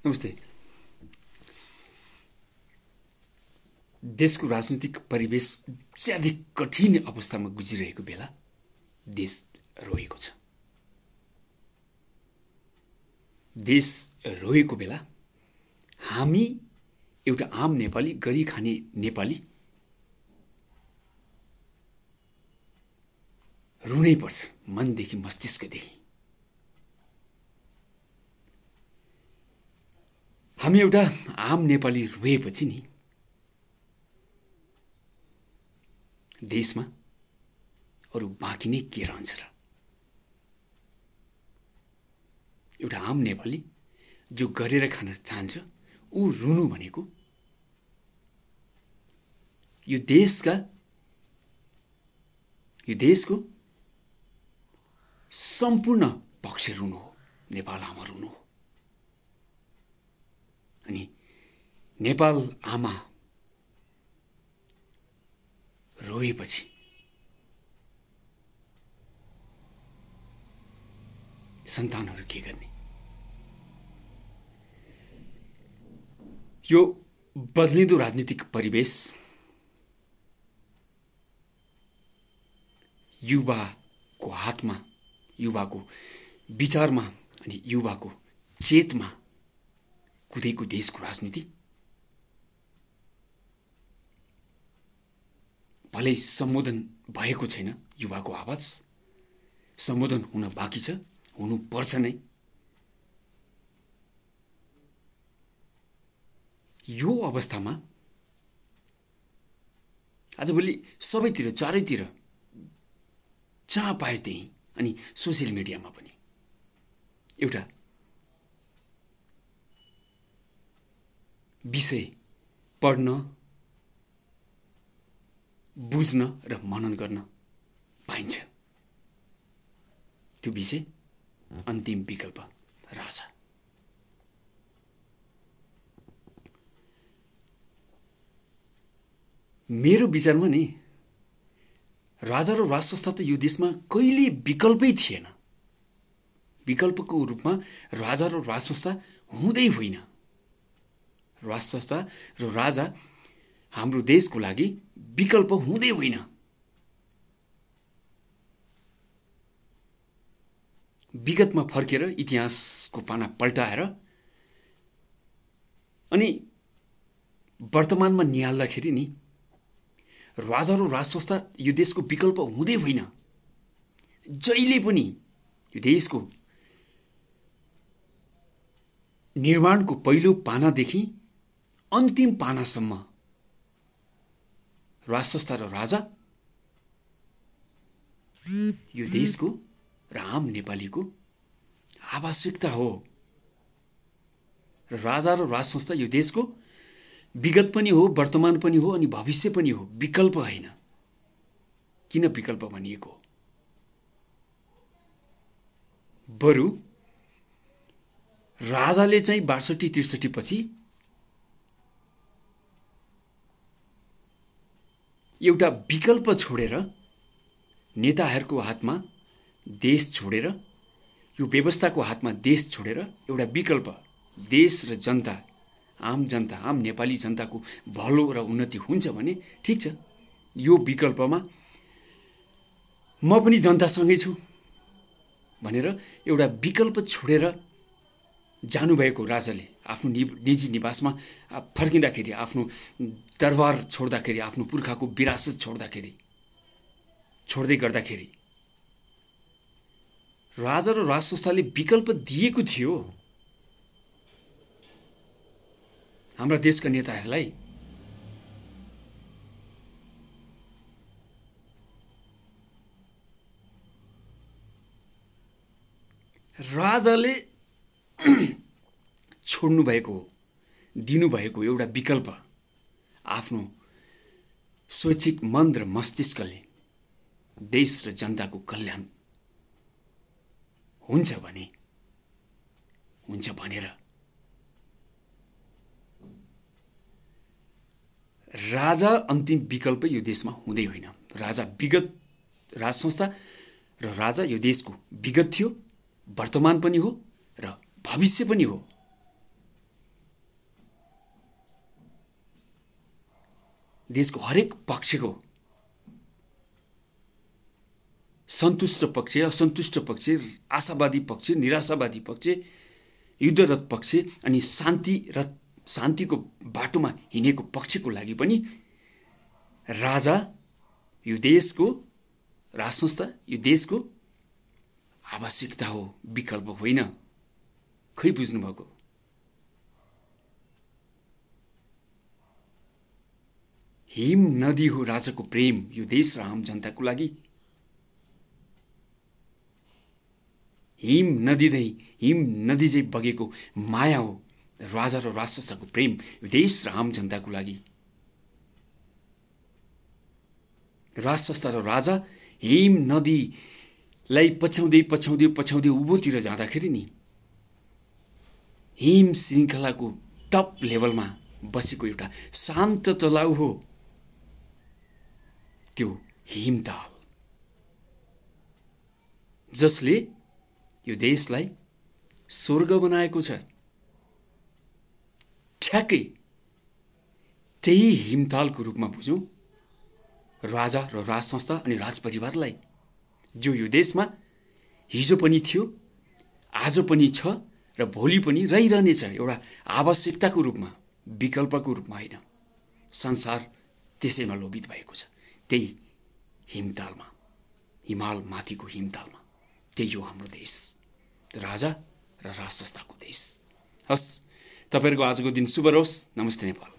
नमस्ते। देशको राजनीतिक परिवेश ज्यादै कठिन अवस्थामा गुजिरहेको बेला देश रोएको छ। देश रोएको बेला हामी एउटा आम नेपाली, गरी खाने नेपाली रुनै पर्छ, मनदेखि मस्तिष्कदेखि। हामी एउटा आम नेपाली रोएपछि नि देशमा अरू बाँकी नै के रहन्छ र? एउटा आम नेपाली जो गरेर खान चाहन्छ ऊ रुनु भनेको यो देशको सम्पूर्ण पक्ष रुनु हो, नेपाल आमा रुनु हो। अनि नेपाल आमा रोएपछि सन्तानहरू के गर्ने? यो बदलिँदो राजनीतिक परिवेश युवाको हातमा, युवाको विचारमा अनि युवाको चेतमा कुदेको देशको राजनीति भलै सम्बोधन भएको छैन। युवाको आवाज सम्बोधन हुन बाँकी छ, हुनु पर्छ नै। यो अवस्थामा आजभोलि सबैतिर, चारैतिर जहाँ पाए त्यही, अनि सोसियल मिडियामा पनि एउटा विषय पढ्न, बुझ्न र मनन गर्न पाइन्छ। त्यो विषय अन्तिम विकल्प राजा। मेरो विचारमा नि राजा र राज संस्था त यो देशमा कहिले विकल्पै थिएन। विकल्पको रूपमा राजा र राज संस्था हुँदै होइन। राज संस्था र राजा हाम्रो देशको लागि विकल्प हुँदै होइन। विगतमा फर्केर इतिहासको पाना पल्टाएर अनि वर्तमानमा निहाल्दाखेरि नि राजा र राज संस्था यो देशको विकल्प हुँदै होइन। जहिले पनि यो देशको निर्माणको पहिलो पानादेखि अन्तिम पानासम्म राज संस्था र राजा यो देशको र आम नेपालीको आवश्यकता हो। र राजा र राज संस्था यो देशको विगत पनि हो, वर्तमान पनि हो अनि भविष्य पनि हो, विकल्प होइन। किन विकल्प भनिएको? बरु राजाले चाहिँ 62-63 पछि एउटा विकल्प छोडेर, नेताहरूको हातमा देश छोडेर, यो व्यवस्थाको हातमा देश छोडेर एउटा विकल्प, देश र जनता, आम जनता, आम नेपाली जनताको भलो र उन्नति हुन्छ भने ठिक छ। यो विकल्पमा म पनि जनतासँगै छु भनेर एउटा विकल्प छोडेर जानुभएको राजाले आफ्नो निजी निवासमा फर्किँदाखेरि, आफ्नो दरबार छोड्दाखेरि, आफ्नो पुर्खाको विरासत छोड्दै गर्दाखेरि राजा र राज संस्थाले विकल्प दिएको थियो हाम्रा देशका नेताहरूलाई। राजाले छोड्नु भएको, दिनुभएको एउटा विकल्प आफ्नो स्वैच्छिक मन र मस्तिष्कले देश र जनताको कल्याण हुन्छ भनेर राजा अन्तिम विकल्प यो देशमा हुँदै होइन। राजा विगत, राज संस्था र राजा यो देशको विगत थियो, वर्तमान पनि हो र भविष्य पनि हो। देशको हरेक पक्षको सन्तुष्ट पक्ष, असन्तुष्ट पक्ष, आशावादी पक्ष, निराशावादी पक्ष, युद्धरत पक्ष अनि शान्तिको बाटोमा हिँडेको पक्षको लागि पनि राजा यो देशको राज संस्था, यो देशको आवश्यकता हो, विकल्प होइन। खै बुझ्नुभएको? हिम नदी हो राजाको प्रेम यो देश र आम जनताको लागि। हिम नदी झै बगेको माया हो राजा र राज संस्थाको प्रेम यो देश र आम जनताको लागि। राज संस्था र राजा हिम नदीलाई पछ्याउँदै उँभोतिर जाँदाखेरि नि हिम श्रृङ्खलाको टप लेभलमा बसेको एउटा शान्त तलाउ हो त्यो हिमताल, जसले यो देशलाई स्वर्ग बनाएको छ। ठ्याक्कै त्यही हिमतालको रूपमा बुझौँ राजा र राज संस्था अनि राज परिवारलाई, जो यो देशमा हिजो पनि थियो, आज पनि छ र भोलि पनि रहिरहनेछ, एउटा आवश्यकताको रूपमा, विकल्पको रूपमा होइन। संसार त्यसैमा लोभित भएको छ, त्यही हिमतालमा, हिमाल माथिको हिमतालमा। त्यही हो हाम्रो देश, राजा र राज संस्थाको देश। हस्, तपाईहरुको आजको दिन शुभ रहोस्। नमस्ते नेपाल।